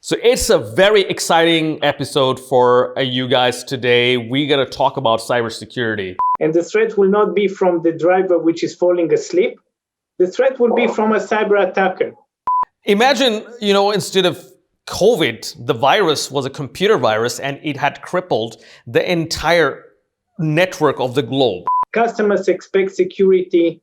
So it's a very exciting episode for you guys today. We're going to talk about cybersecurity. And the threat will not be from the driver which is falling asleep. The threat will be from a cyber attacker. Imagine, instead of COVID, the virus was a computer virus and it had crippled the entire network of the globe. Customers expect security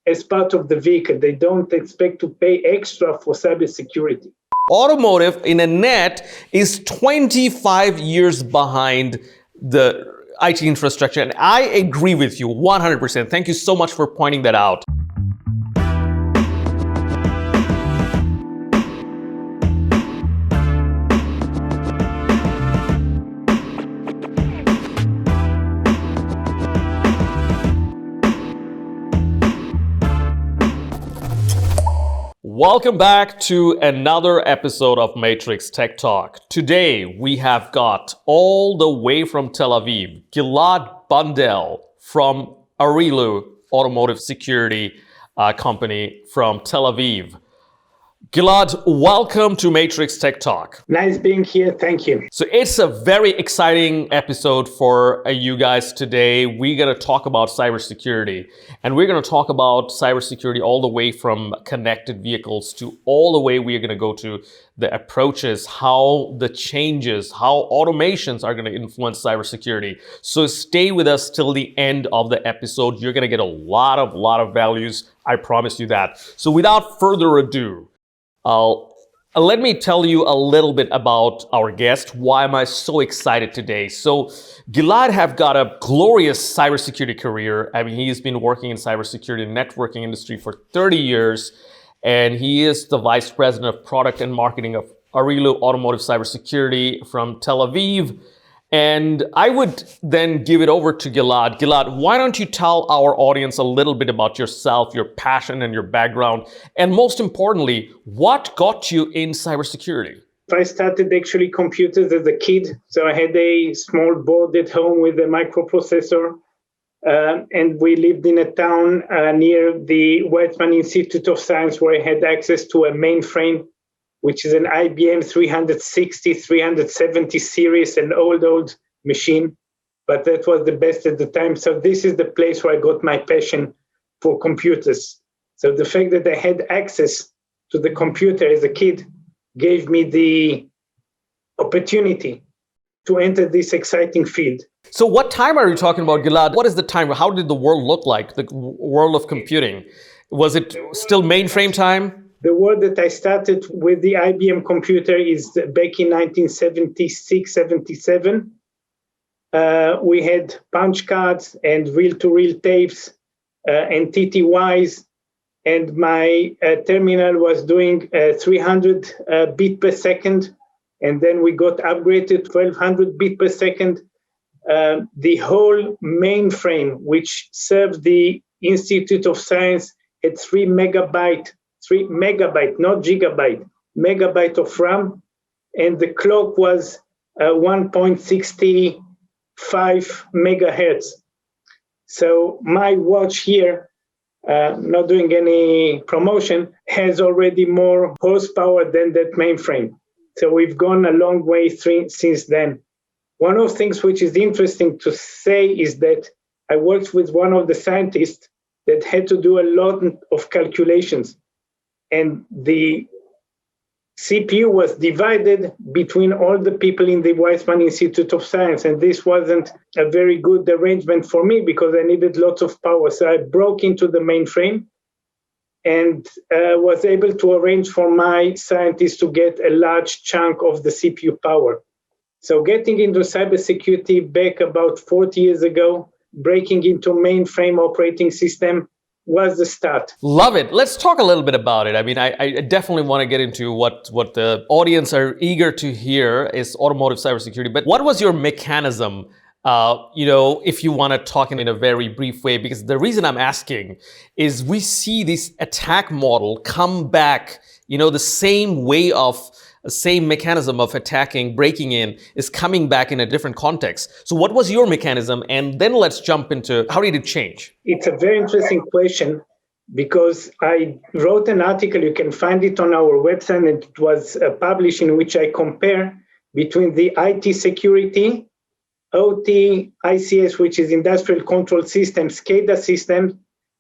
as part of the vehicle. They don't expect to pay extra for cybersecurity. Automotive in a net is 25 years behind the IT infrastructure. And I agree with you 100%. Thank you so much for pointing that out. Welcome back to another episode of Matrix Tech Talk. Today, we have got all the way from Tel Aviv, Gilad Bundel from Arilu Automotive Security company from Tel Aviv. Gilad, welcome to Matrix Tech Talk. Nice being here. Thank you. So it's a very exciting episode for you guys today. We're going to talk about cybersecurity. And we're going to talk about cybersecurity all the way from connected vehicles to all the way we're going to go to the approaches, how the changes, how automations are going to influence cybersecurity. So stay with us till the end of the episode. You're going to get a lot of values. I promise you that. So without further ado, let me tell you a little bit about our guest. Why am I so excited today? So Gilad have got a glorious cybersecurity career. I mean, he's been working in cybersecurity and networking industry for 30 years, and he is the vice president of product and marketing of Arilu Automotive Cybersecurity from Tel Aviv. And I would then give it over to Gilad. Gilad, why don't you tell our audience a little bit about yourself, your passion and your background, and most importantly, what got you in cybersecurity? I started actually computers as a kid. So I had a small board at home with a microprocessor. And we lived in a town near the Weizmann Institute of Science where I had access to a mainframe, which is an IBM 360, 370 series, an old machine, but that was the best at the time. So this is the place where I got my passion for computers. So the fact that I had access to the computer as a kid gave me the opportunity to enter this exciting field. So what time are you talking about, Gilad? What is the time? How did the world look like, the world of computing? Was it still mainframe time? The world that I started with the IBM computer is back in 1976, 77. We had punch cards and reel-to-reel tapes and TTYs, and my terminal was doing 300 bit per second, and then we got upgraded to 1200 bit per second. The whole mainframe, which served the Institute of Science, had 3 megabyte, not gigabyte, megabyte of RAM, and the clock was 1.65 megahertz. So my watch here, not doing any promotion, has already more horsepower than that mainframe. So we've gone a long way since then. One of the things which is interesting to say is that I worked with one of the scientists that had to do a lot of calculations. And the CPU was divided between all the people in the Weizmann Institute of Science. And this wasn't a very good arrangement for me because I needed lots of power. So I broke into the mainframe and was able to arrange for my scientists to get a large chunk of the CPU power. So getting into cybersecurity back about 40 years ago, breaking into mainframe operating system, was the start. Love it. Let's talk a little bit about it. I mean, I definitely want to get into what the audience are eager to hear is automotive cybersecurity. But what was your mechanism, if you want to talk in a very brief way? Because the reason I'm asking is we see this attack model come back, the same mechanism of attacking, breaking in is coming back in a different context. So what was your mechanism? And then let's jump into how did it change? It's a very interesting question because I wrote an article, you can find it on our website, and it was published, in which I compare between the IT security, OT, ICS, which is industrial control systems, SCADA systems,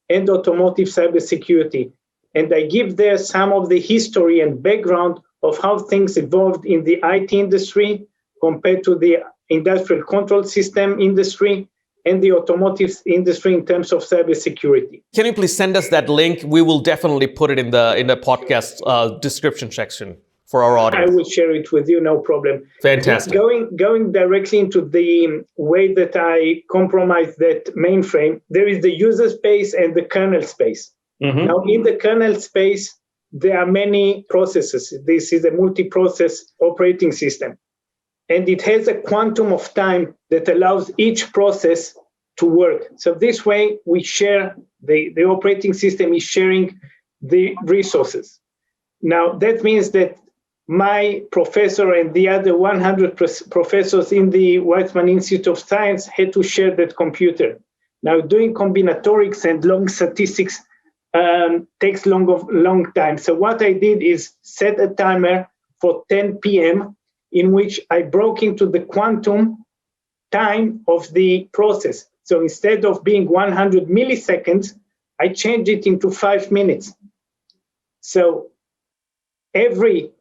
and automotive cybersecurity. And I give there some of the history and background of how things evolved in the IT industry compared to the industrial control system industry and the automotive industry in terms of cybersecurity. Can you please send us that link? We will definitely put it in the podcast description section for our audience. I will share it with you, no problem. Fantastic. Going directly into the way that I compromise that mainframe, there is the user space and the kernel space. Mm-hmm. Now, in the kernel space, there are many processes. This is a multi-process operating system. And it has a quantum of time that allows each process to work. So this way, we share, the operating system is sharing the resources. Now, that means that my professor and the other 100 professors in the Weizmann Institute of Science had to share that computer. Now, doing combinatorics and long statistics takes long time. So what I did is set a timer for 10 p.m. in which I broke into the quantum time of the process. So instead of being 100 milliseconds, I changed it into 5 minutes. So every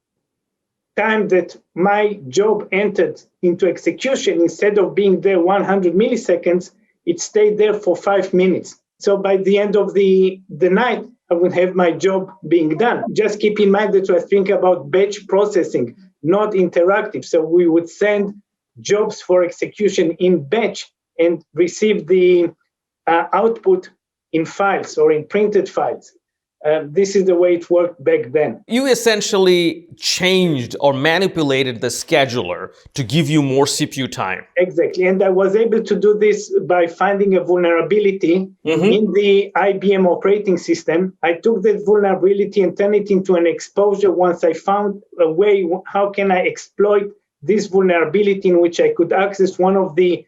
time that my job entered into execution, instead of being there 100 milliseconds, it stayed there for 5 minutes. So by the end of the night, I would have my job being done. Just keep in mind that we're thinking about batch processing, not interactive. So we would send jobs for execution in batch and receive the output in files or in printed files. This is the way it worked back then. You essentially changed or manipulated the scheduler to give you more CPU time. Exactly. And I was able to do this by finding a vulnerability in the IBM operating system. I took that vulnerability and turned it into an exposure once I found a way, how can I exploit this vulnerability in which I could access one of the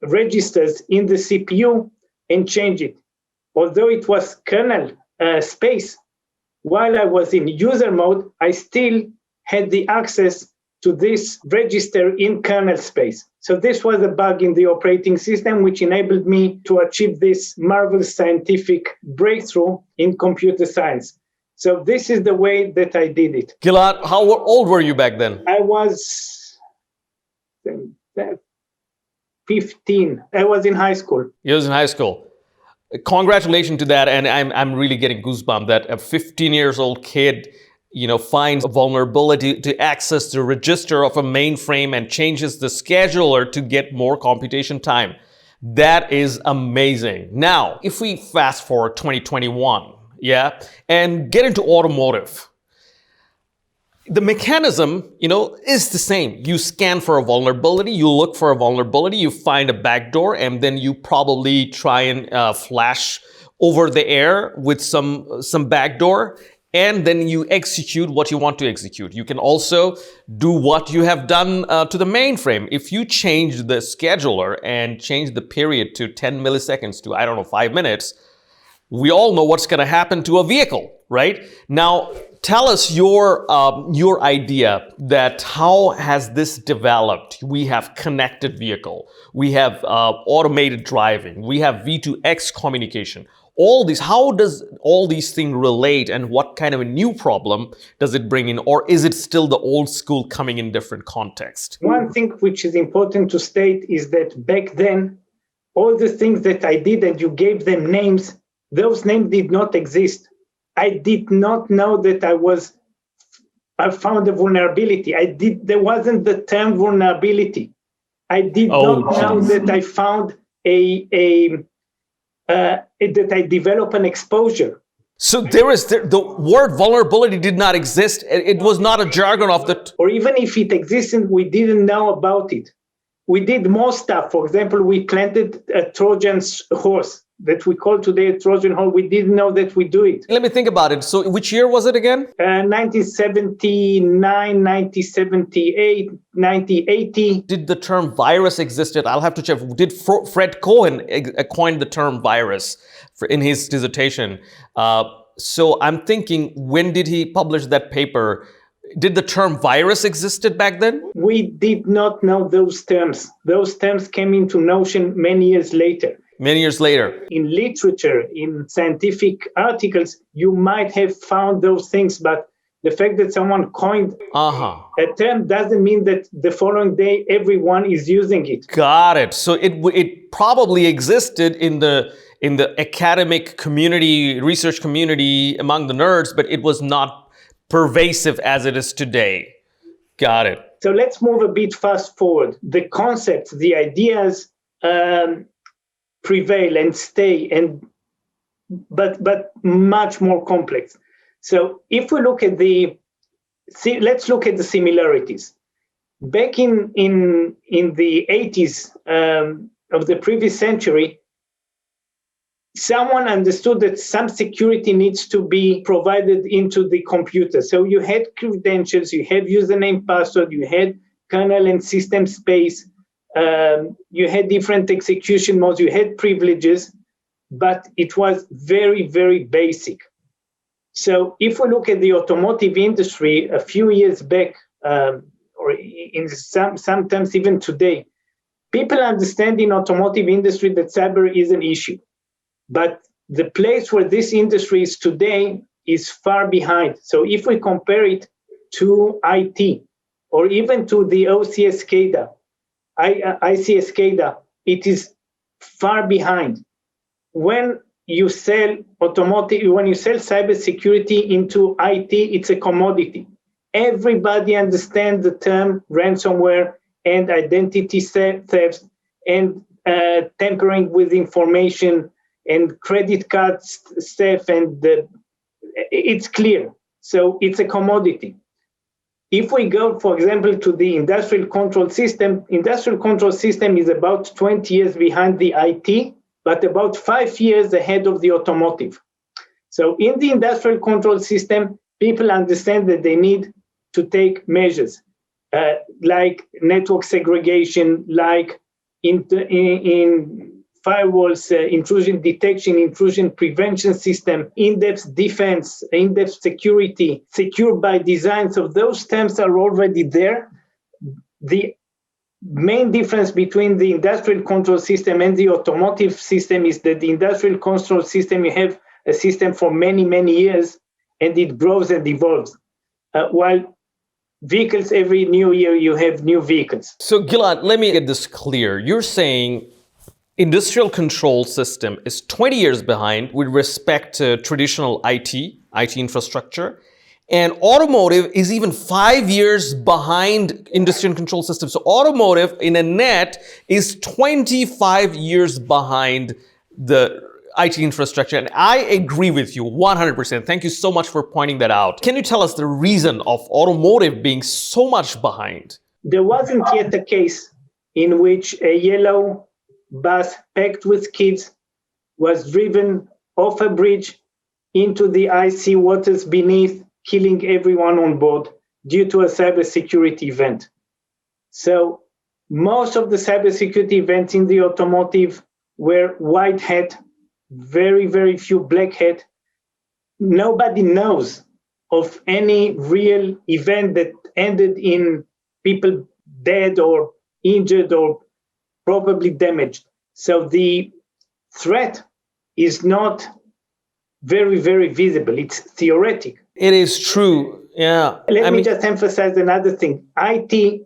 registers in the CPU and change it. Although it was kernel space, while I was in user mode, I still had the access to this register in kernel space. So this was a bug in the operating system, which enabled me to achieve this marvelous scientific breakthrough in computer science. So this is the way that I did it. Gilad, how old were you back then? I was 15. I was in high school. You was in high school. Congratulations to that, and I'm really getting goosebumps that a 15 years old kid, finds a vulnerability to access the register of a mainframe and changes the scheduler to get more computation time. That is amazing. Now, if we fast forward 2021, and get into automotive. The mechanism, is the same. You scan for a vulnerability, you look for a vulnerability, you find a backdoor, and then you probably try and flash over the air with some backdoor, and then you execute what you want to execute. You can also do what you have done to the mainframe. If you change the scheduler and change the period to 10 milliseconds to, 5 minutes, we all know what's going to happen to a vehicle, right? Now, tell us your idea that how has this developed? We have connected vehicle, we have automated driving, we have V2X communication. All these, how does all these things relate, and what kind of a new problem does it bring in, or is it still the old school coming in different context? One thing which is important to state is that back then, all the things that I did and you gave them names, those names did not exist. I did not know that I found a vulnerability. There wasn't the term vulnerability. I did not know that I found that I developed an exposure. So the word vulnerability did not exist. It was not a jargon of the... Or even if it existed, we didn't know about it. We did more stuff. For example, we planted a Trojan horse. that we call today a Trojan horse, we didn't know that we do it. Let me think about it. So which year was it again? 1979, 1978, 1980. Did the term virus existed? I'll have to check. Did Fred Cohen coin the term virus in his dissertation? So I'm thinking, when did he publish that paper? Did the term virus existed back then? We did not know those terms. Those terms came into notion many years later. Many years later. In literature, in scientific articles, you might have found those things, but the fact that someone coined a term doesn't mean that the following day everyone is using it. Got it. So it probably existed in the academic community, research community, among the nerds, but it was not pervasive as it is today. Got it. So let's move a bit fast forward. The concepts, the ideas prevail and stay, but much more complex. So if we look at let's look at the similarities. Back in the 80s of the previous century, someone understood that some security needs to be provided into the computer. So you had credentials, you had username, password, you had kernel and system space, you had different execution modes, you had privileges, but it was very, very basic. So if we look at the automotive industry a few years back, or in sometimes even today, people understand in automotive industry that cyber is an issue. But the place where this industry is today is far behind. So if we compare it to IT or even to the OCS SCADA, ICS SCADA, it is far behind. When you sell cybersecurity into IT, it's a commodity. Everybody understands the term ransomware and identity theft and tampering with information and credit card theft, and it's clear. So it's a commodity. If we go, for example, to the industrial control system is about 20 years behind the IT, but about 5 years ahead of the automotive. So in the industrial control system, people understand that they need to take measures like network segregation, like in firewalls, intrusion detection, intrusion prevention system, in-depth defense, in-depth security, secure by design. So those terms are already there. The main difference between the industrial control system and the automotive system is that the industrial control system, you have a system for many, many years, and it grows and evolves. While vehicles, every new year, you have new vehicles. So Gilad, let me get this clear. You're saying industrial control system is 20 years behind with respect to traditional IT infrastructure, and automotive is even 5 years behind industrial control system. So automotive in a net is 25 years behind the IT infrastructure. And I agree with you 100%. Thank you so much for pointing that out. Can you tell us the reason of automotive being so much behind? There wasn't yet a case in which a yellow bus packed with kids was driven off a bridge into the icy waters beneath, killing everyone on board due to a cybersecurity event. So most of the cybersecurity events in the automotive were white hat, very, very few black hat. Nobody knows of any real event that ended in people dead or injured or probably damaged. So the threat is not very, very visible. It's theoretic. It is true. Yeah. Let me just emphasize another thing. IT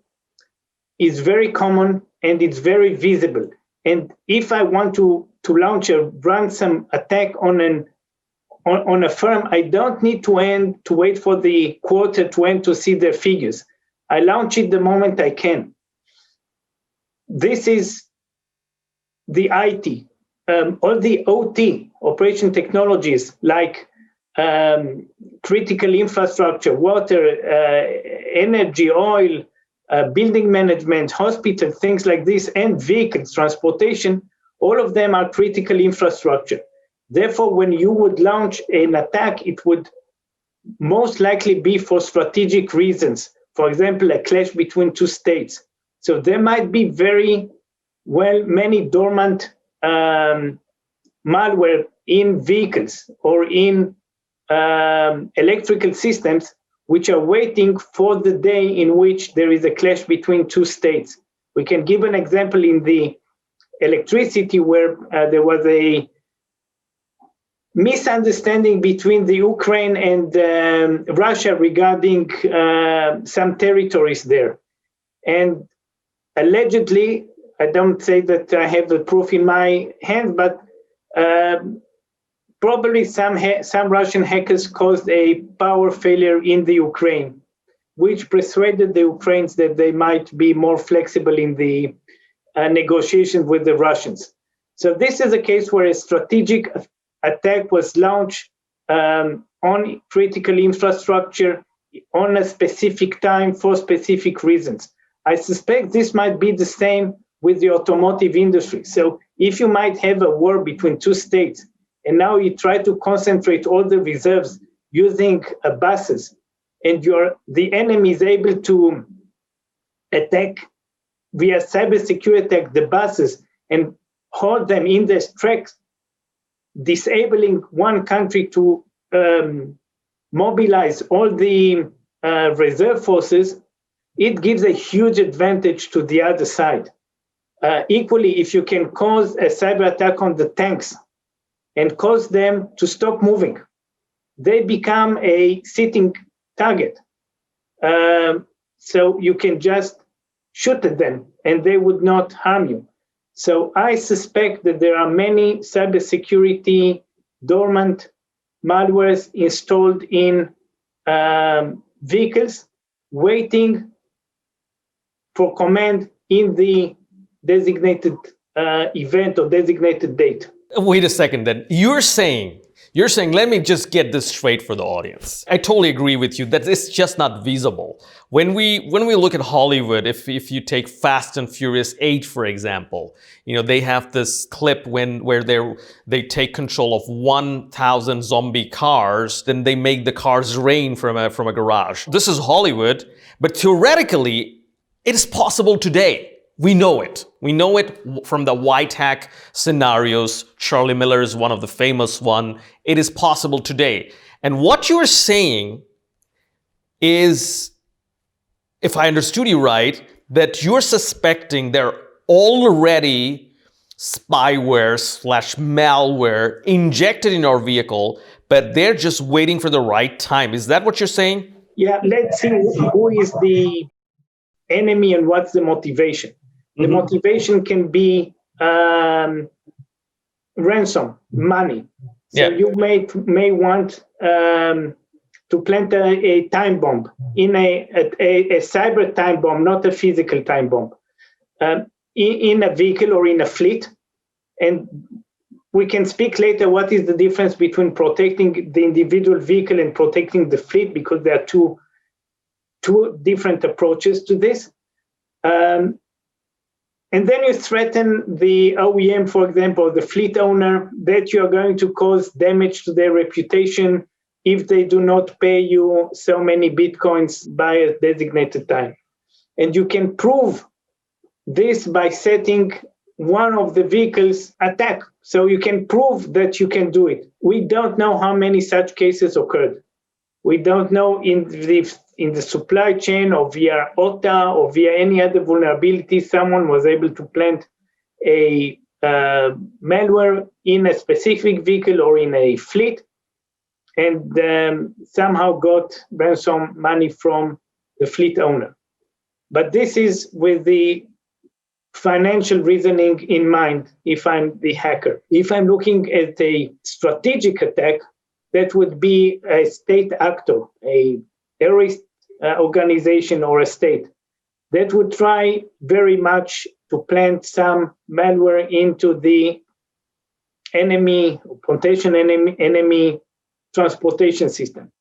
is very common and it's very visible. And if I want to launch a ransom attack on a firm, I don't need to wait for the quarter to end to see their figures. I launch it the moment I can. This is the IT. All the OT, operation technologies, like critical infrastructure, water, energy, oil, building management, hospital, things like this, and vehicles, transportation, All of them are critical infrastructure. Therefore, when you would launch an attack, it would most likely be for strategic reasons. For example, a clash between two states. So there might be many dormant malware in vehicles or in electrical systems, which are waiting for the day in which there is a clash between two states. We can give an example in the electricity where there was a misunderstanding between the Ukraine and Russia regarding some territories there. And allegedly, I don't say that I have the proof in my hand, but probably some Russian hackers caused a power failure in the Ukraine, which persuaded the Ukrainians that they might be more flexible in the negotiations with the Russians. So this is a case where a strategic attack was launched on critical infrastructure on a specific time for specific reasons. I suspect this might be the same with the automotive industry. So if you might have a war between two states, and now you try to concentrate all the reserves using buses, and the enemy is able to attack via cybersecurity attack the buses and hold them in their tracks, disabling one country to mobilize all the reserve forces, it gives a huge advantage to the other side. Equally, if you can cause a cyber attack on the tanks and cause them to stop moving, they become a sitting target. So you can just shoot at them and they would not harm you. So I suspect that there are many cybersecurity dormant malwares installed in vehicles waiting for command in the designated event or designated date. Wait a second then. You're saying, let me just get this straight for the audience. I totally agree with you that it's just not feasible. When we look at Hollywood, if you take Fast and Furious 8, for example, they have this clip where they take control of 1,000 zombie cars, then they make the cars rain from a garage. This is Hollywood, but theoretically, it is possible today. We know it. We know it from the white hack scenarios. Charlie Miller is one of the famous one. It is possible today. And what you're saying is, if I understood you right, that you're suspecting there are already spyware/malware injected in our vehicle, but they're just waiting for the right time. Is that what you're saying? Yeah, let's see who is the enemy and what's the motivation. The motivation can be ransom, money. So you may want to plant a time bomb in a cyber time bomb, not a physical time bomb, in a vehicle or in a fleet. And we can speak later what is the difference between protecting the individual vehicle and protecting the fleet, because there are two different approaches to this. And then you threaten the OEM, for example, the fleet owner, that you are going to cause damage to their reputation if they do not pay you so many bitcoins by a designated time. And you can prove this by setting one of the vehicles attack. So you can prove that you can do it. We don't know how many such cases occurred. We don't know in the supply chain or via OTA or via any other vulnerability, someone was able to plant a malware in a specific vehicle or in a fleet and somehow got ransom money from the fleet owner. But this is with the financial reasoning in mind if I'm the hacker. If I'm looking at a strategic attack, that would be a state actor, a terrorist organization or a state that would try very much to plant some malware into the enemy, potential enemy transportation system.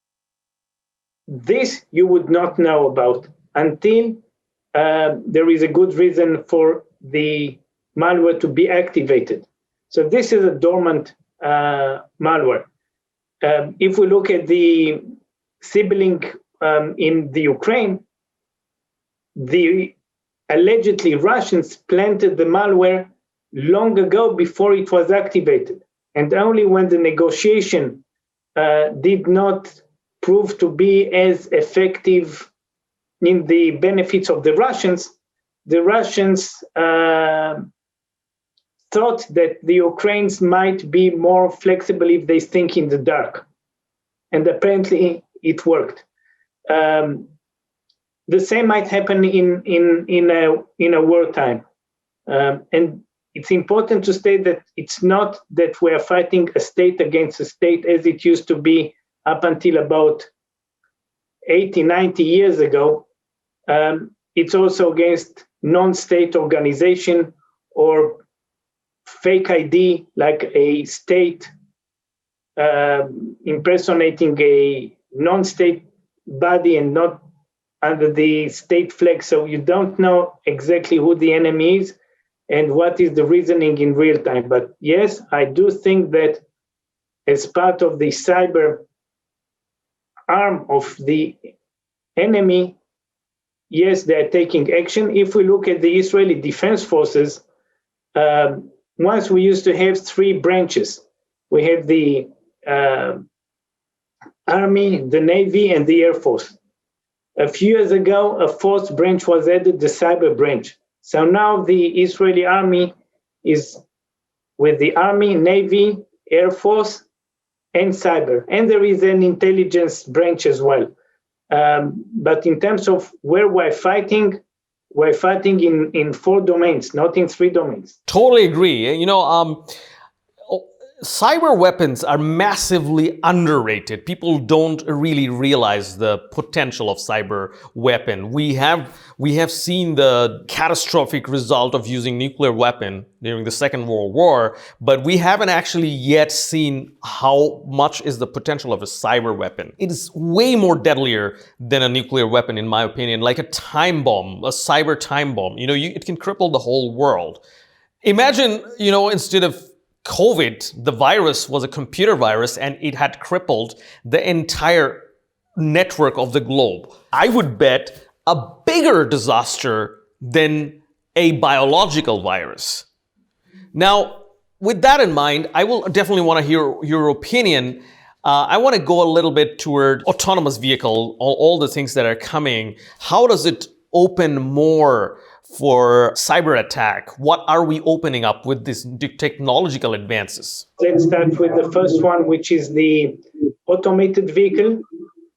This you would not know about until there is a good reason for the malware to be activated. So this is a dormant malware. If we look at the sibling in the Ukraine, the allegedly Russians planted the malware long ago before it was activated. And only when the negotiation did not prove to be as effective in the benefits of the Russians thought that the Ukrainians might be more flexible if they think in the dark. And apparently it worked. The same might happen in a wartime. And it's important to state that it's not that we're fighting a state against a state as it used to be up until about 80, 90 years ago. It's also against non-state organization or fake ID, like a state impersonating a non-state body and not under the state flag. So you don't know exactly who the enemy is and what is the reasoning in real time. But yes, I do think that as part of the cyber arm of the enemy, yes, they're taking action. If we look at the Israeli Defense Forces, once we used to have three branches. We have the Army, the Navy, and the Air Force. A few years ago, a fourth branch was added, the cyber branch. So now the Israeli Army is with the Army, Navy, Air Force, and cyber. And there is an intelligence branch as well. But in terms of where we're fighting in 4 domains, not in 3 domains. Totally agree. You know, cyber weapons are massively underrated. People don't really realize the potential of cyber weapon. We have seen the catastrophic result of using nuclear weapon during the Second World War, but we haven't actually yet seen how much is the potential of a cyber weapon. It is way more deadlier than a nuclear weapon, in my opinion, like a time bomb, a cyber time bomb. You know, it can cripple the whole world. Imagine, you know, instead of COVID, the virus was a computer virus and it had crippled the entire network of the globe. I would bet a bigger disaster than a biological virus. Now, with that in mind, I will definitely want to hear your opinion. I want to go a little bit toward autonomous vehicle, all the things that are coming. How does it open more for cyber attack? What are we opening up with these technological advances? Let's start with the first one, which is the automated vehicle,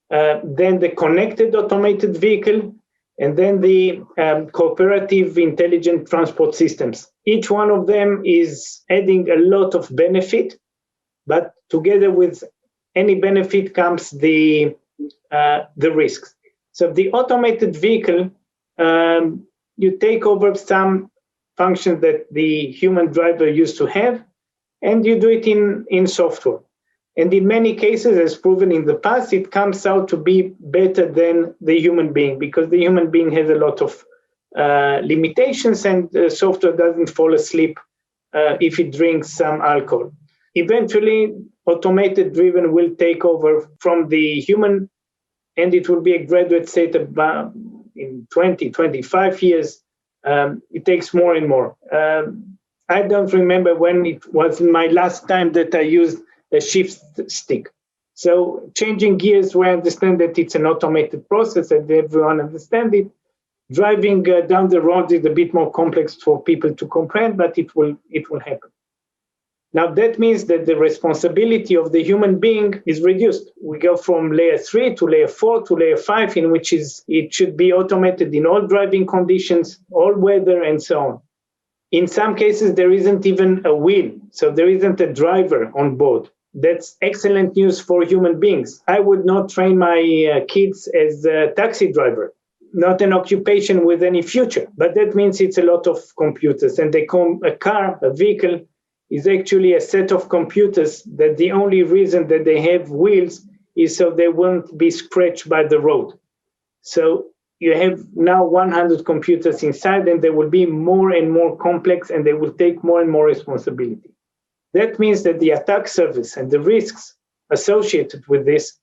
then the connected automated vehicle, and then the cooperative intelligent transport systems. Each one of them is adding a lot of benefit, but together with any benefit comes the risks. So the automated vehicle, you take over some functions that the human driver used to have, and you do it in software. And in many cases, as proven in the past, it comes out to be better than the human being, because the human being has a lot of limitations, and the software doesn't fall asleep if it drinks some alcohol. Eventually, automated driven will take over from the human, and it will be a graduate state about in 20, 25 years. It takes more and more. I don't remember when it was my last time that I used a shift stick. So changing gears, we understand that it's an automated process and everyone understands it. Driving down the road is a bit more complex for people to comprehend, but it will happen. Now, that means that the responsibility of the human being is reduced. We go from layer 3 to layer 4 to layer 5, in which it should be automated in all driving conditions, all weather, and so on. In some cases, there isn't even a wheel, so there isn't a driver on board. That's excellent news for human beings. I would not train my kids as a taxi driver, not an occupation with any future, but that means it's a lot of computers. And a vehicle, is actually a set of computers that the only reason that they have wheels is so they won't be scratched by the road. So you have now 100 computers inside, and they will be more and more complex, and they will take more and more responsibility. That means that the attack surface and the risks associated with this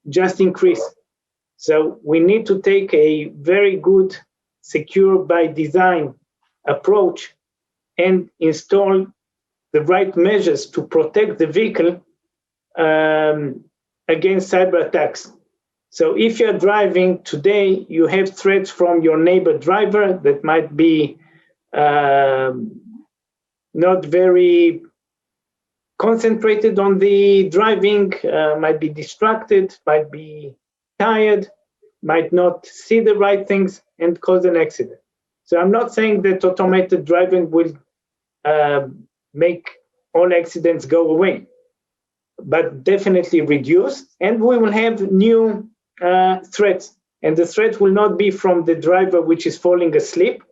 just increase. So we need to take a very good secure by design approach and install the right measures to protect the vehicle against cyber attacks. So if you're driving today, you have threats from your neighbor driver that might be not very concentrated on the driving, might be distracted, might be tired, might not see the right things and cause an accident. So I'm not saying that automated driving will make all accidents go away, but definitely reduce, and we will have new threats. And the threat will not be from the driver which is falling asleep.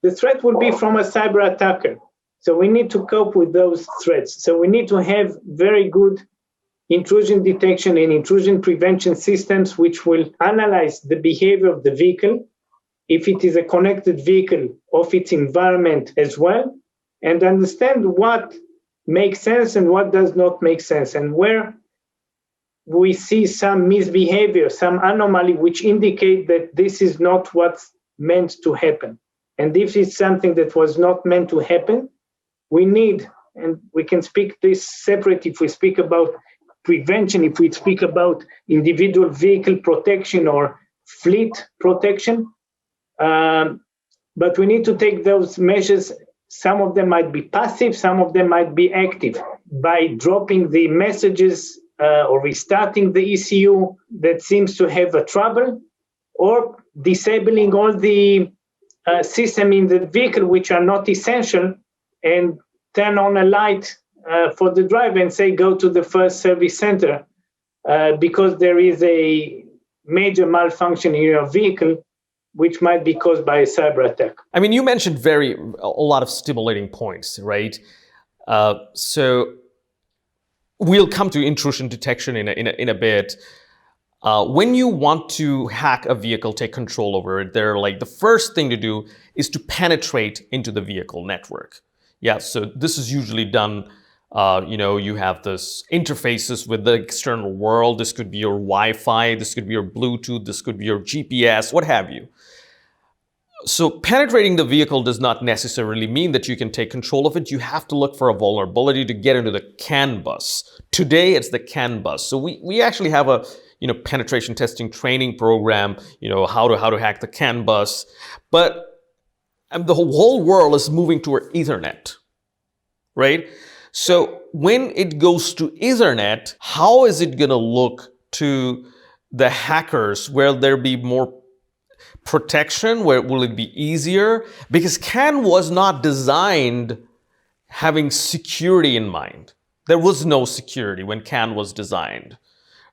The threat will be from a cyber attacker. So we need to cope with those threats. So we need to have very good intrusion detection and intrusion prevention systems which will analyze the behavior of the vehicle, if it is a connected vehicle, of its environment as well, and understand what makes sense and what does not make sense, and where we see some misbehavior, some anomaly which indicate that this is not what's meant to happen. And if it's something that was not meant to happen, we need, and we can speak this separate if we speak about prevention, if we speak about individual vehicle protection or fleet protection, but we need to take those measures. Some of them might be passive, some of them might be active, by dropping the messages or restarting the ECU that seems to have a trouble, or disabling all the system in the vehicle which are not essential, and turn on a light for the driver and say, go to the first service center because there is a major malfunction in your vehicle, which might be caused by a cyber attack. I mean, you mentioned a lot of stimulating points, right? So we'll come to intrusion detection in a bit. When you want to hack a vehicle, take control over it, the first thing to do is to penetrate into the vehicle network. Yeah, so this is usually done. You have this interfaces with the external world. This could be your Wi-Fi, this could be your Bluetooth, this could be your GPS, what have you. So penetrating the vehicle does not necessarily mean that you can take control of it. You have to look for a vulnerability to get into the CAN bus. Today, it's the CAN bus. So we actually have a penetration testing training program, how to hack the CAN bus. But the whole world is moving toward Ethernet, right? So when it goes to Ethernet, how is it going to look to the hackers? Will there be more protection? Will it be easier? Because CAN was not designed having security in mind. There was no security when CAN was designed,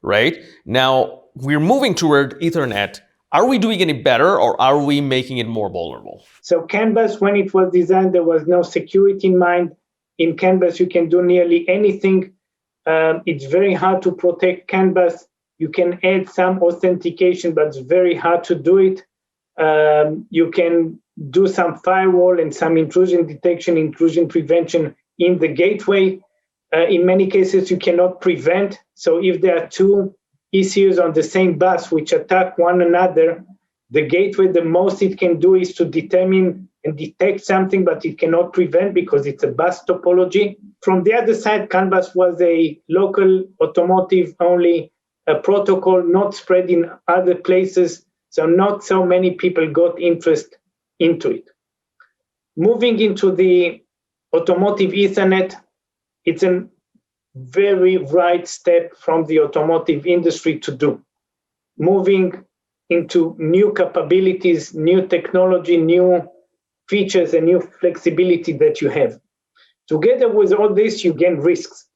right? Now, we're moving toward Ethernet. Are we doing any better, or are we making it more vulnerable? So CAN bus, when it was designed, there was no security in mind. In CAN bus, you can do nearly anything. It's very hard to protect CAN bus. You can add some authentication, but it's very hard to do it. You can do some firewall and some intrusion detection, intrusion prevention in the gateway. In many cases, you cannot prevent. So if there are two ECUs on the same bus which attack one another, the gateway, the most it can do is to determine and detect something, but it cannot prevent because it's a bus topology. From the other side, CAN bus was a local automotive only protocol, not spread in other places. So not so many people got interest into it. Moving into the automotive Ethernet, it's a very right step from the automotive industry to do. Moving into new capabilities, new technology, new features, and new flexibility that you have. Together with all this, you gain risks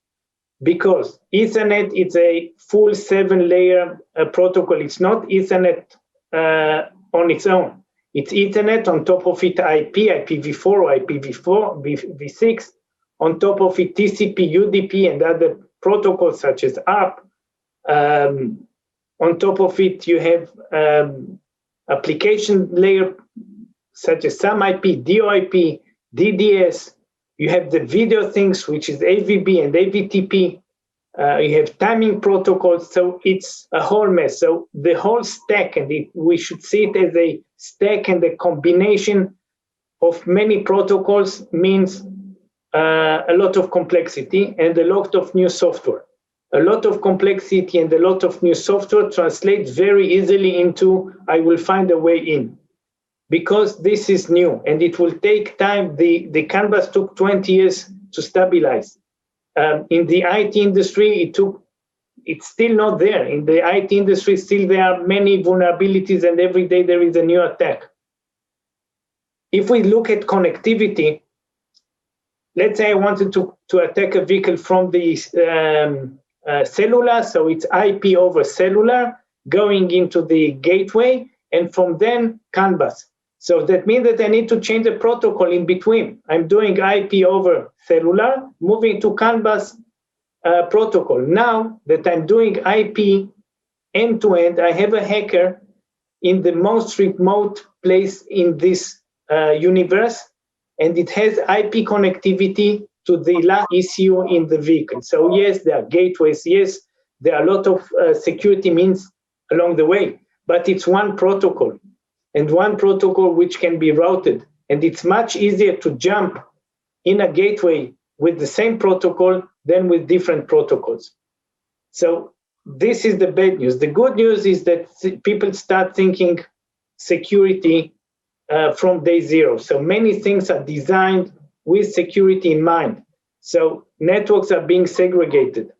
because Ethernet is a full 7-layer protocol. It's not Ethernet on its own. It's Ethernet, on top of it IP, IPv4 or IPv4, v6, on top of it TCP, UDP, and other protocols such as ARP. On top of it, you have application layer such as SAM IP, DOIP, DDS. You have the video things, which is AVB and AVTP. You have timing protocols. So it's a whole mess. So the whole stack, and we should see it as a stack and a combination of many protocols, means a lot of complexity and a lot of new software. A lot of complexity and a lot of new software translates very easily into I will find a way in, because this is new and it will take time. The canvas took 20 years to stabilize. In the IT industry, it's still not there. In the IT industry, still there are many vulnerabilities, and every day there is a new attack. If we look at connectivity, let's say I wanted to attack a vehicle from the cellular, so it's IP over cellular, going into the gateway, and from then canvas. So that means that I need to change the protocol in between. I'm doing IP over cellular, moving to canvas protocol. Now that I'm doing IP end-to-end, I have a hacker in the most remote place in this universe, and it has IP connectivity to the last ECU in the vehicle. So yes, there are gateways. Yes, there are a lot of security means along the way, but it's one protocol, and one protocol which can be routed. And it's much easier to jump in a gateway with the same protocol than with different protocols. So this is the bad news. The good news is that people start thinking security from day zero. So many things are designed with security in mind. So networks are being segregated.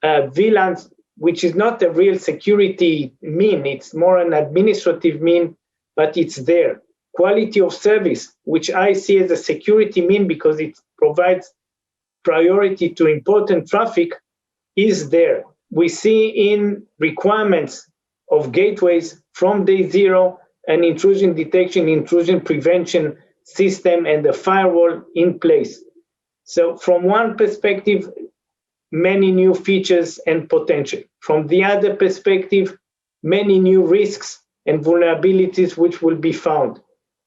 VLANs, which is not a real security mean, it's more an administrative mean, but it's there. Quality of service, which I see as a security mean because it provides priority to important traffic, is there. We see in requirements of gateways from day zero an intrusion detection, intrusion prevention system, and a firewall in place. So from one perspective, many new features and potential. From the other perspective, many new risks and vulnerabilities which will be found.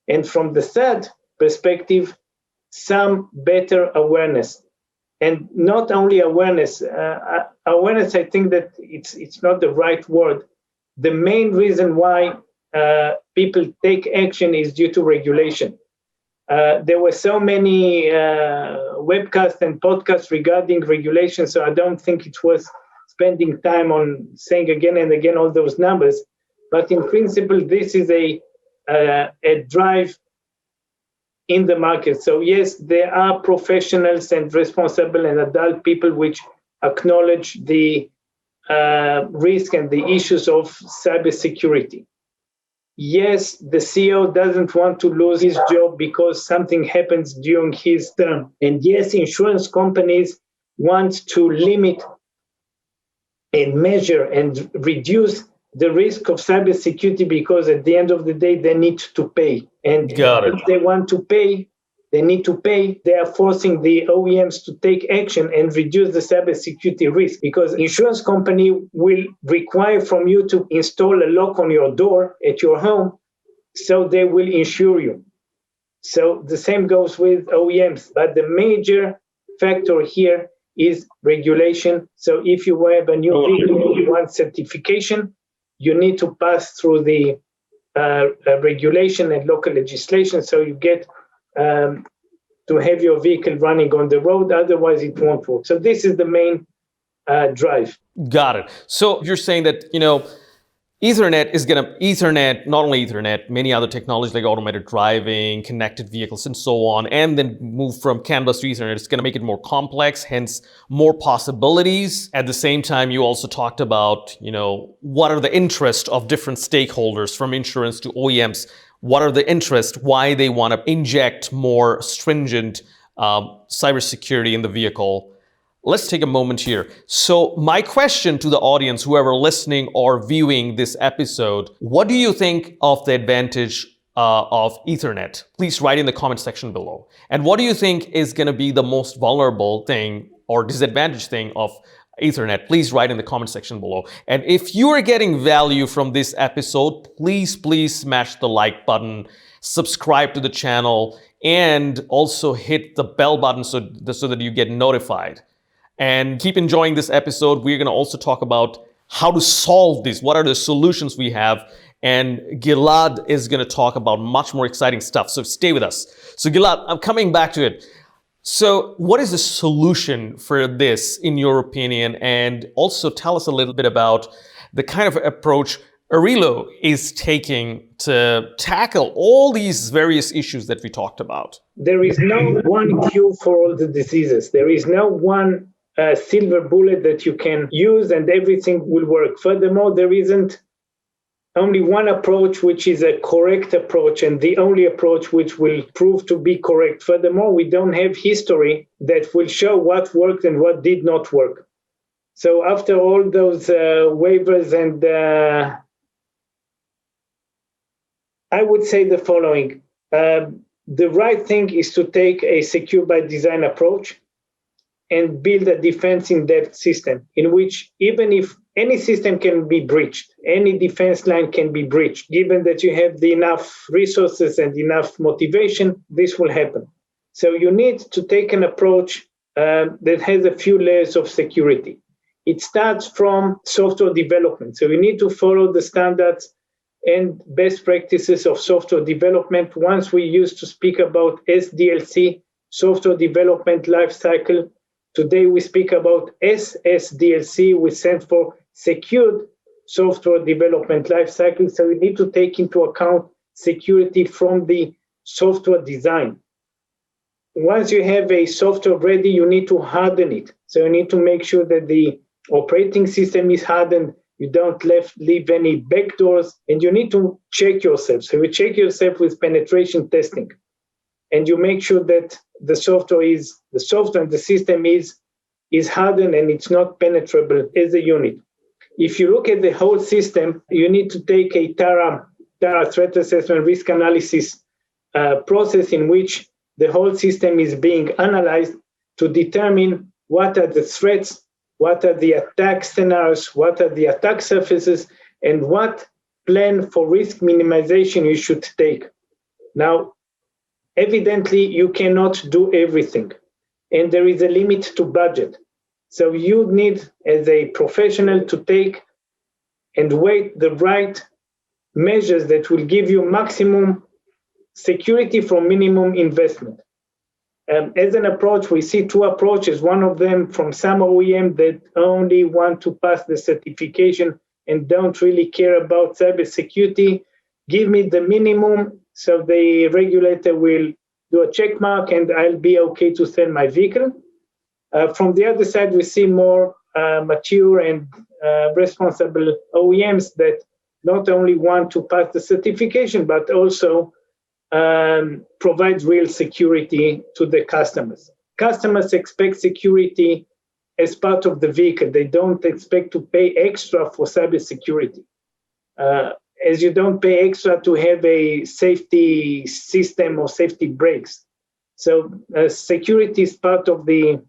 And from the third perspective, some better awareness. And not only awareness, awareness, I think that it's not the right word. The main reason why people take action is due to regulation. There were so many webcasts and podcasts regarding regulation, so I don't think it was spending time on saying again and again all those numbers. But in principle, this is a drive in the market. So yes, there are professionals and responsible and adult people which acknowledge the risk and the issues of cybersecurity. Yes, the CEO doesn't want to lose his job because something happens during his term. And yes, insurance companies want to limit and measure and reduce the risk of cybersecurity because at the end of the day, they need to pay. And if they want to pay, they need to pay. They are forcing the OEMs to take action and reduce the cybersecurity risk because insurance company will require from you to install a lock on your door at your home, so they will insure you. So the same goes with OEMs. But the major factor here is regulation. So if you have a new vehicle, you want certification, you need to pass through the regulation and local legislation, so you get to have your vehicle running on the road. Otherwise, it won't work. So this is the main drive. Got it. So you're saying that, Ethernet, not only Ethernet, many other technologies like automated driving, connected vehicles, and so on, and then move from canvas to Ethernet. It's going to make it more complex, hence more possibilities. At the same time, you also talked about, what are the interests of different stakeholders from insurance to OEMs? What are the interests? Why they want to inject more stringent cybersecurity in the vehicle? Let's take a moment here. So my question to the audience, whoever listening or viewing this episode, what do you think of the advantage of Ethernet? Please write in the comment section below. And what do you think is going to be the most vulnerable thing or disadvantage thing of Ethernet, please write in the comment section below. And if you are getting value from this episode, please smash the like button, subscribe to the channel, and also hit the bell button so that you get notified. And keep enjoying this episode. We're going to also talk about how to solve this. What are the solutions we have? And Gilad is going to talk about much more exciting stuff. So stay with us. So Gilad, I'm coming back to it. So what is the solution for this, in your opinion? And also tell us a little bit about the kind of approach Arilo is taking to tackle all these various issues that we talked about. There is no one cure for all the diseases. There is no one silver bullet that you can use and everything will work. Furthermore, there isn't only one approach which is a correct approach and the only approach which will prove to be correct. Furthermore, we don't have history that will show what worked and what did not work. So after all those waivers and I would say the following. The right thing is to take a secure by design approach and build a defense in-depth system in which even if any system can be breached, any defense line can be breached, given that you have enough resources and enough motivation, this will happen. So you need to take an approach that has a few layers of security. It starts from software development. So you need to follow the standards and best practices of software development. Once we used to speak about SDLC, software development lifecycle. Today we speak about SSDLC, which stands for Secured Software Development Lifecycle. So we need to take into account security from the software design. Once you have a software ready, you need to harden it. So you need to make sure that the operating system is hardened. You don't leave any backdoors, and you need to check yourself. So you check yourself with penetration testing. And you make sure that the software and the system is hardened and it's not penetrable as a unit. If you look at the whole system, you need to take a TARA threat assessment risk analysis process in which the whole system is being analyzed to determine what are the threats, what are the attack scenarios, what are the attack surfaces, and what plan for risk minimization you should take. Now, evidently, you cannot do everything, and there is a limit to budget. So you need, as a professional, to take and weigh the right measures that will give you maximum security for minimum investment. As an approach, we see two approaches. One of them from some OEM that only want to pass the certification and don't really care about cybersecurity. Give me the minimum, so the regulator will do a check mark and I'll be okay to sell my vehicle. From the other side, we see more mature and responsible OEMs that not only want to pass the certification, but also provide real security to the customers. Customers expect security as part of the vehicle. They don't expect to pay extra for cybersecurity. As you don't pay extra to have a safety system or safety brakes. So security is part of the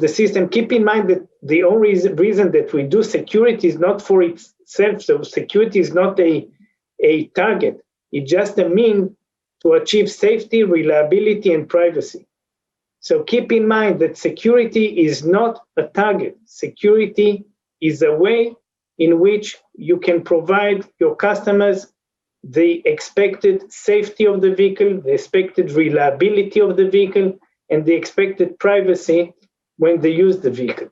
system. Keep in mind that the only reason that we do security is not for itself. So security is not a target. It's just a means to achieve safety, reliability, and privacy. So keep in mind that security is not a target. Security is a way in which you can provide your customers the expected safety of the vehicle, the expected reliability of the vehicle, and the expected privacy when they use the vehicle.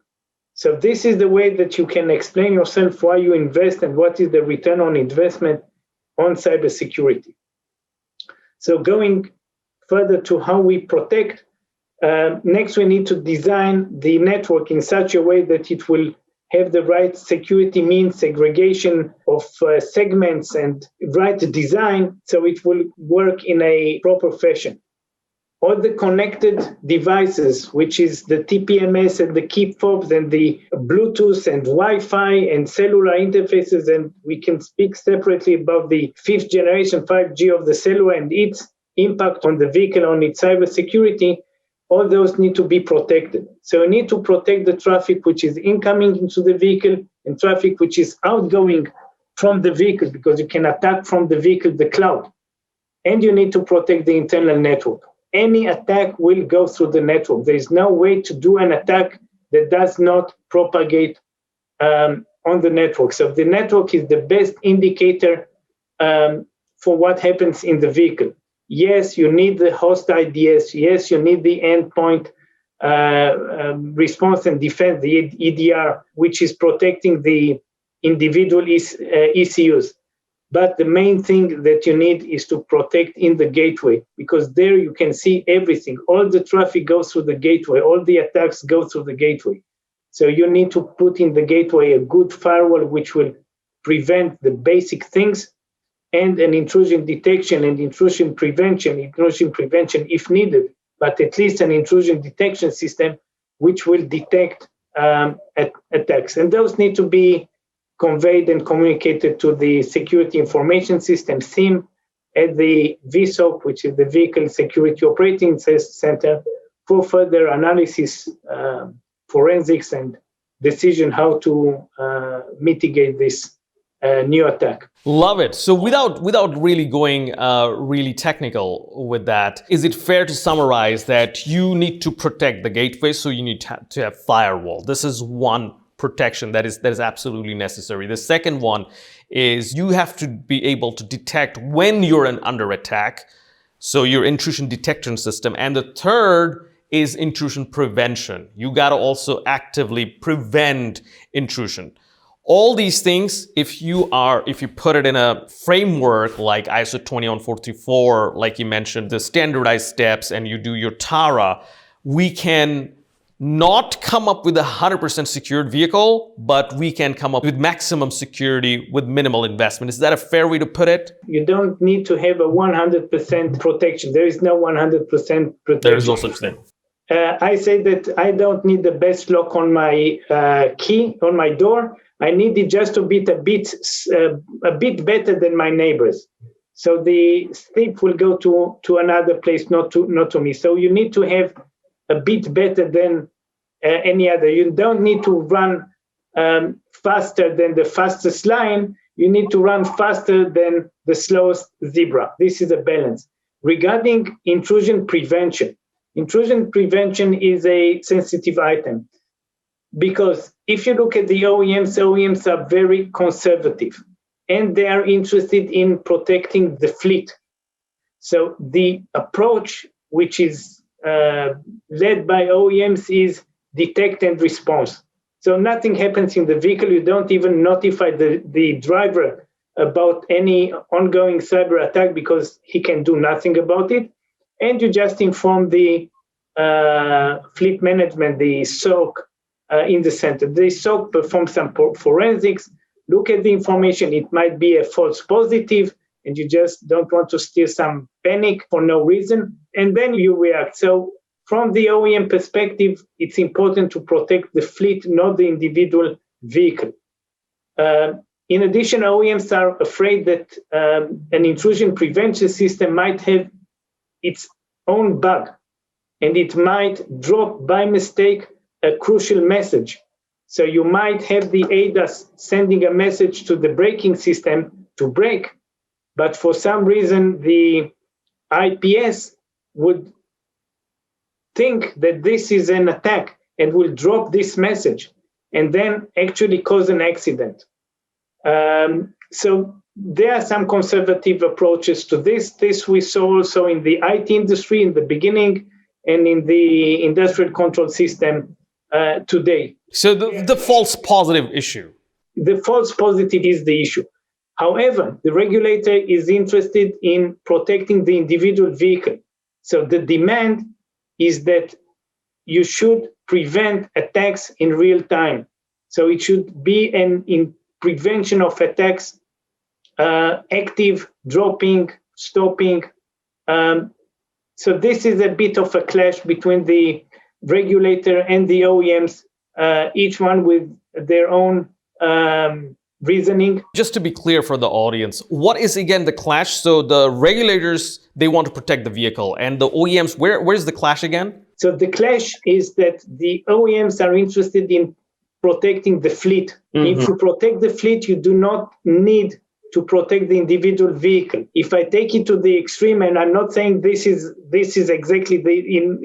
So this is the way that you can explain yourself why you invest and what is the return on investment on cybersecurity. So going further to how we protect, next we need to design the network in such a way that it will have the right security means, segregation of segments, and right design, so it will work in a proper fashion. All the connected devices, which is the TPMS and the key fobs and the Bluetooth and Wi-Fi and cellular interfaces, and we can speak separately about the 5th generation 5G of the cellular and its impact on the vehicle, on its cybersecurity. all those need to be protected. So you need to protect the traffic which is incoming into the vehicle and traffic which is outgoing from the vehicle, because you can attack from the vehicle the cloud. And you need to protect the internal network. Any attack will go through the network. There is no way to do an attack that does not propagate on the network. So the network is the best indicator for what happens in the vehicle. Yes, you need the host IDS. Yes, you need the endpoint response and defense, the EDR, which is protecting the individual ECUs. But the main thing that you need is to protect in the gateway, because there you can see everything. All the traffic goes through the gateway. All the attacks go through the gateway. So you need to put in the gateway a good firewall which will prevent the basic things, and an intrusion detection and intrusion prevention if needed, but at least an intrusion detection system which will detect attacks. And those need to be conveyed and communicated to the Security Information System, SIEM, at the VSOC, which is the Vehicle Security Operating Center, for further analysis, forensics, and decision how to mitigate this new attack. Love it. So without really going really technical with that, is it fair to summarize that you need to protect the gateway, so you need to have firewall? This is one protection that is absolutely necessary. The second one is you have to be able to detect when you're under attack, so your intrusion detection system. And the third is intrusion prevention. You got to also actively prevent intrusion. All these things, if you put it in a framework like ISO 21434, like you mentioned, the standardized steps, and you do your TARA, we can not come up with a 100% secured vehicle, but we can come up with maximum security with minimal investment. Is that a fair way to put it? You don't need to have a 100% protection. There is no 100% protection. There is no such thing. I say that I don't need the best lock on my key, on my door. I need it just to be a bit better than my neighbors. So the thief will go to another place, not to me. So you need to have a bit better than any other. You don't need to run faster than the fastest lion. You need to run faster than the slowest zebra. This is a balance. Regarding intrusion prevention is a sensitive item, because if you look at the OEMs are very conservative, and they are interested in protecting the fleet. So the approach which is led by OEMs is detect and response. So nothing happens in the vehicle. You don't even notify the driver about any ongoing cyber attack, because he can do nothing about it. And you just inform the fleet management, the SOC in the center. The SOC performs some forensics, look at the information. It might be a false positive, and you just don't want to steer some panic for no reason, and then you react. So from the OEM perspective, it's important to protect the fleet, not the individual vehicle. In addition, OEMs are afraid that an intrusion prevention system might have its own bug, and it might drop by mistake a crucial message. So you might have the ADAS sending a message to the braking system to brake, but for some reason the IPS would think that this is an attack and will drop this message and then actually cause an accident. So there are some conservative approaches to this. This we saw also in the IT industry in the beginning and in the industrial control system today. So the false positive issue. The false positive is the issue. However, the regulator is interested in protecting the individual vehicle. So the demand is that you should prevent attacks in real time. So it should be in prevention of attacks, active, dropping, stopping. So this is a bit of a clash between the regulator and the OEMs, each one with their own reasoning. Just to be clear for the audience, what is again the clash? So the regulators, they want to protect the vehicle, and the OEMs, where's the clash again? So the clash is that the OEMs are interested in protecting the fleet. If you protect the fleet, you do not need to protect the individual vehicle. If I take it to the extreme, and I'm not saying this is exactly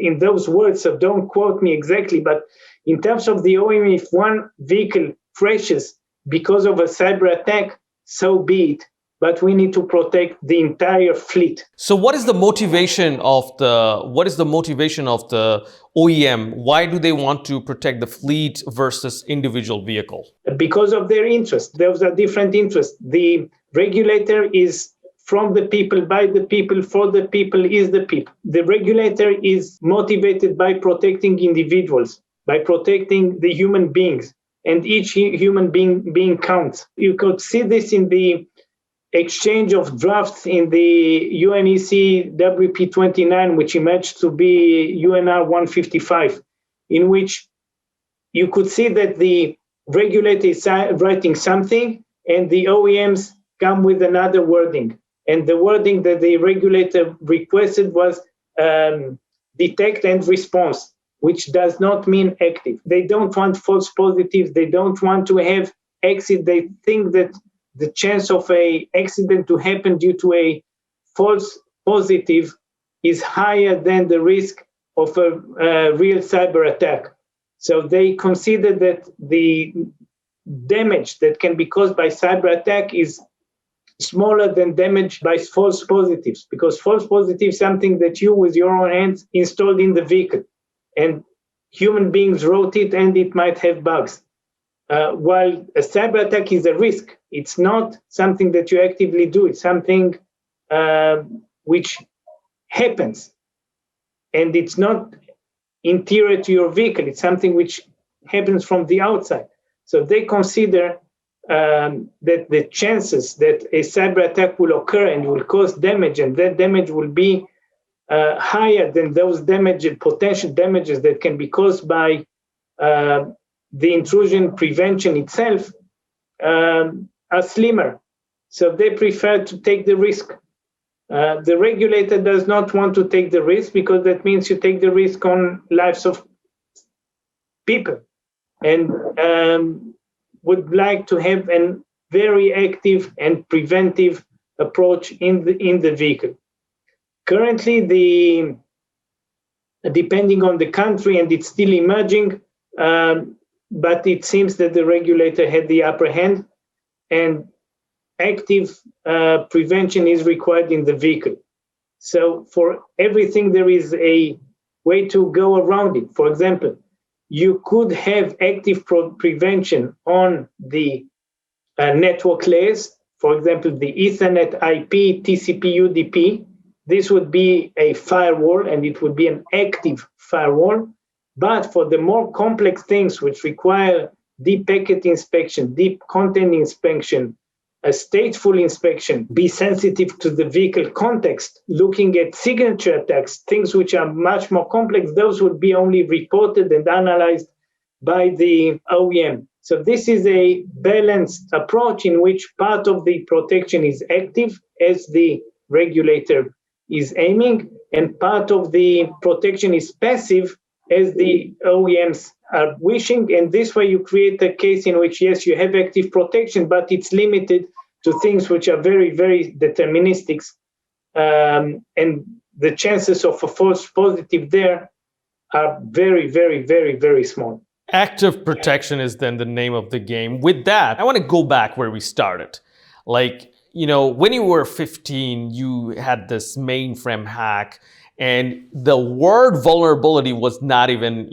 in those words, so don't quote me exactly, but in terms of the OEM, if one vehicle crashes because of a cyber attack, so be it. But we need to protect the entire fleet. So what is the motivation of the OEM? Why do they want to protect the fleet versus individual vehicle? Because of their interest. Those are different interests. The regulator is from the people, by the people, for the people, is the people. The regulator is motivated by protecting individuals, by protecting the human beings, and each human being counts. You could see this in the exchange of drafts in the UNEC WP29, which emerged to be UNR 155, in which you could see that the regulator is writing something and the OEMs come with another wording. And the wording that the regulator requested was detect and response, which does not mean active. They don't want false positives. They don't want to have exit. They think that the chance of an accident to happen due to a false positive is higher than the risk of a real cyber attack. So they consider that the damage that can be caused by cyber attack is smaller than damage by false positives, because false positive is something that you with your own hands installed in the vehicle, and human beings wrote it and it might have bugs. While a cyber attack is a risk, it's not something that you actively do. It's something which happens, and it's not interior to your vehicle. It's something which happens from the outside. So they consider that the chances that a cyber attack will occur and will cause damage, and that damage will be higher than those potential damages that can be caused by the intrusion prevention itself, are slimmer. So they prefer to take the risk. The regulator does not want to take the risk, because that means you take the risk on lives of people, and would like to have a very active and preventive approach in the vehicle. Currently, depending on the country, and it's still emerging, but it seems that the regulator had the upper hand, and active prevention is required in the vehicle. So for everything, there is a way to go around it. For example, you could have active prevention on the network layers. For example, the Ethernet IP, TCP, UDP. This would be a firewall, and it would be an active firewall. But for the more complex things which require deep packet inspection, deep content inspection, a stateful inspection, be sensitive to the vehicle context, looking at signature attacks, things which are much more complex, those would be only reported and analyzed by the OEM. So this is a balanced approach in which part of the protection is active, as the regulator is aiming, and part of the protection is passive, as the OEMs are wishing. And this way you create a case in which, yes, you have active protection, but it's limited to things which are very, very deterministic. And the chances of a false positive there are very, very, very, very small. Active protection is then the name of the game. With that, I want to go back where we started. Like, when you were 15, you had this mainframe hack, and the word vulnerability was not even,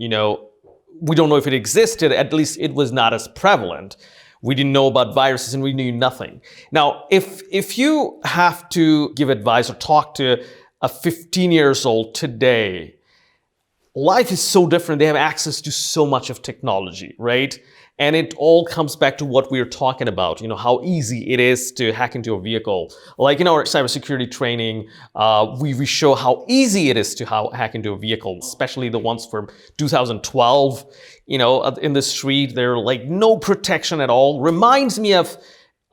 we don't know if it existed, at least it was not as prevalent. We didn't know about viruses and we knew nothing. Now, if you have to give advice or talk to a 15 years old today, life is so different. They have access to so much of technology, right? And it all comes back to what we're talking about, how easy it is to hack into a vehicle. Like in our cybersecurity training, we show how easy it is to hack into a vehicle, especially the ones from 2012. In the street, they're like no protection at all. Reminds me of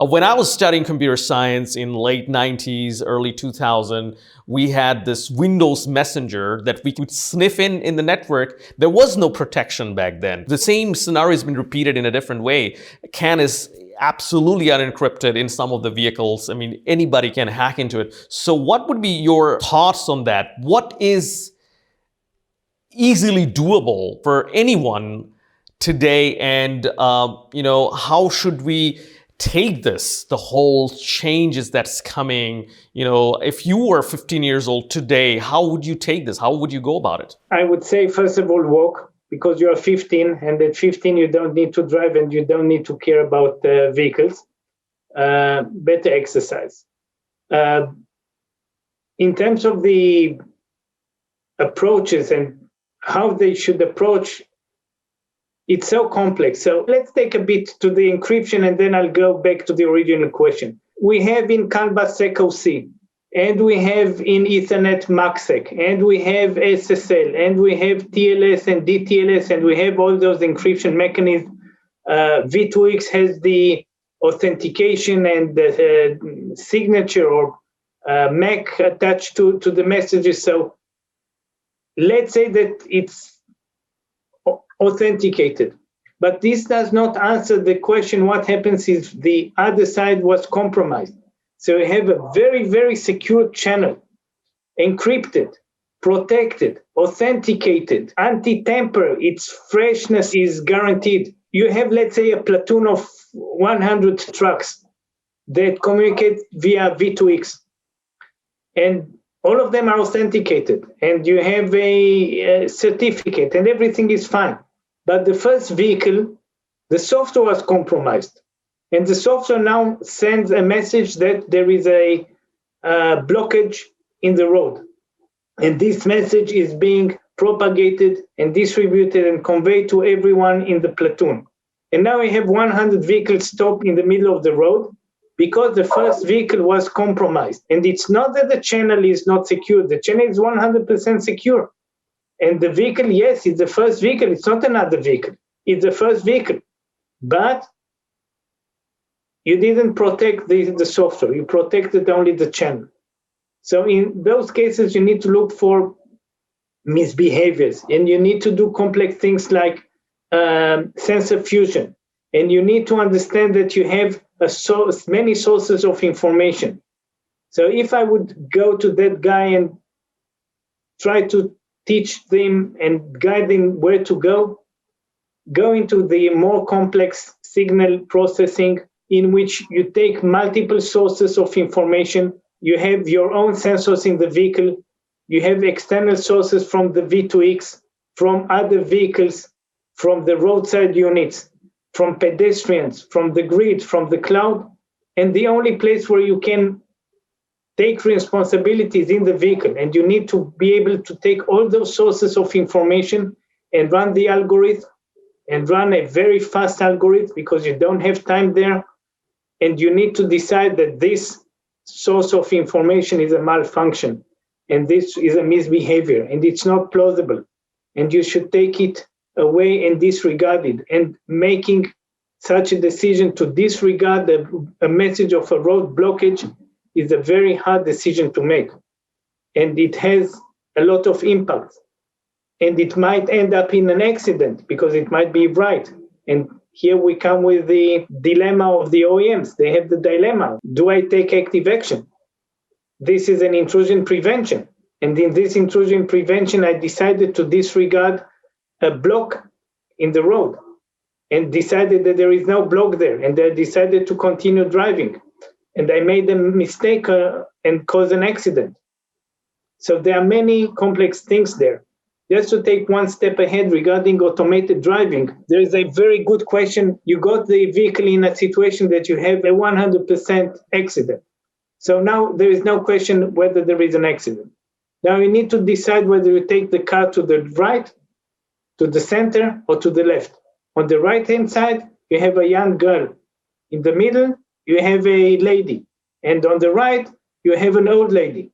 When I was studying computer science in late 90s, early 2000, we had this Windows Messenger that we could sniff in the network. There was no protection back then. The same scenario has been repeated in a different way. CAN is absolutely unencrypted in some of the vehicles. I mean, anybody can hack into it. So what would be your thoughts on that? What is easily doable for anyone today, and how should we take this, the whole changes that's coming? If you were 15 years old today, how would you take this? How would you go about it? I would say, first of all, walk, because you are 15, and at 15 you don't need to drive and you don't need to care about vehicles. Better exercise. In terms of the approaches and how they should approach, it's so complex. So let's take a bit to the encryption, and then I'll go back to the original question. We have in CAN bus SecOC, and we have in Ethernet MACsec, and we have SSL, and we have TLS and DTLS, and we have all those encryption mechanisms. V2X has the authentication and the signature or MAC attached to the messages. So let's say that it's authenticated, but this does not answer the question what happens if the other side was compromised. So you have a very, very secure channel, encrypted, protected, authenticated, anti-tamper, its freshness is guaranteed. You have, let's say, a platoon of 100 trucks that communicate via V2X, and all of them are authenticated, and you have a certificate, and everything is fine. But the first vehicle, the software was compromised, and the software now sends a message that there is a blockage in the road, and this message is being propagated and distributed and conveyed to everyone in the platoon. And now we have 100 vehicles stopped in the middle of the road, because the first vehicle was compromised. And it's not that the channel is not secure. The channel is 100% secure. And the vehicle, yes, it's the first vehicle. It's not another vehicle. It's the first vehicle. But you didn't protect the software. You protected only the channel. So in those cases, you need to look for misbehaviors. And you need to do complex things like sensor fusion. And you need to understand that you have many sources of information. So if I would go to that guy and try to teach them and guide them where to go into the more complex signal processing, in which you take multiple sources of information. You have your own sensors in the vehicle. You have external sources from the V2X, from other vehicles, from the roadside units, from pedestrians, from the grid, from the cloud. And the only place where you can take responsibilities in the vehicle, and you need to be able to take all those sources of information and run the algorithm, and run a very fast algorithm, because you don't have time there. And you need to decide that this source of information is a malfunction, and this is a misbehavior, and it's not plausible, and you should take it away and disregard it. And making such a decision to disregard a message of a road blockage is a very hard decision to make, and it has a lot of impact, and it might end up in an accident because it might be right. And here we come with the dilemma of the OEMs. They have the dilemma: do I take active action? This is an intrusion prevention, and in this intrusion prevention I decided to disregard a block in the road and decided that there is no block there, and I decided to continue driving, and I made a mistake and caused an accident. So there are many complex things there. Just to take one step ahead regarding automated driving, there is a very good question. You got the vehicle in a situation that you have a 100% accident. So now there is no question whether there is an accident. Now you need to decide whether you take the car to the right, to the center, or to the left. On the right-hand side, you have a young girl. In the middle, you have a lady. And on the right, you have an old lady.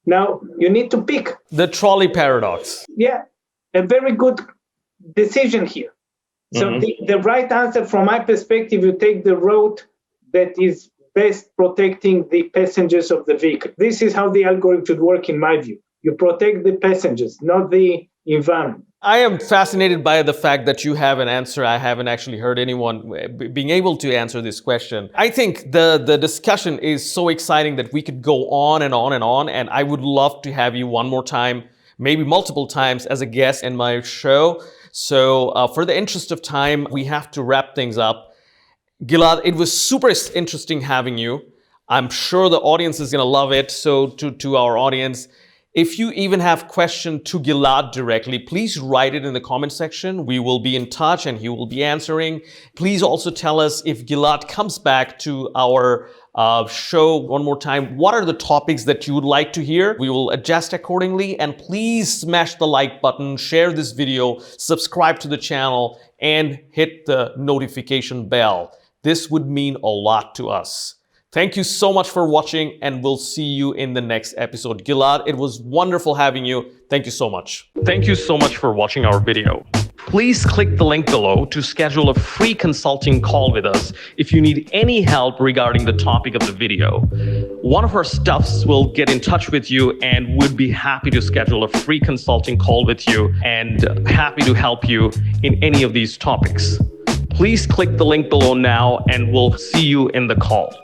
Now, you need to pick. The trolley paradox. Yeah, a very good decision here. So the right answer, from my perspective, you take the road that is best protecting the passengers of the vehicle. This is how the algorithm should work, in my view. You protect the passengers, not the environment. I am fascinated by the fact that you have an answer. I haven't actually heard anyone being able to answer this question. I think the discussion is so exciting that we could go on and on and on, and I would love to have you one more time, maybe multiple times, as a guest in my show. So for the interest of time, we have to wrap things up. Gilad, it was super interesting having you. I'm sure the audience is going to love it. So to our audience, if you even have questions to Gilad directly, please write it in the comment section. We will be in touch and he will be answering. Please also tell us if Gilad comes back to our show one more time, what are the topics that you would like to hear? We will adjust accordingly. And please smash the like button, share this video, subscribe to the channel, and hit the notification bell. This would mean a lot to us. Thank you so much for watching, and we'll see you in the next episode. Gilad, it was wonderful having you. Thank you so much. Thank you so much for watching our video. Please click the link below to schedule a free consulting call with us if you need any help regarding the topic of the video. One of our staffs will get in touch with you and would be happy to schedule a free consulting call with you and happy to help you in any of these topics. Please click the link below now, and we'll see you in the call.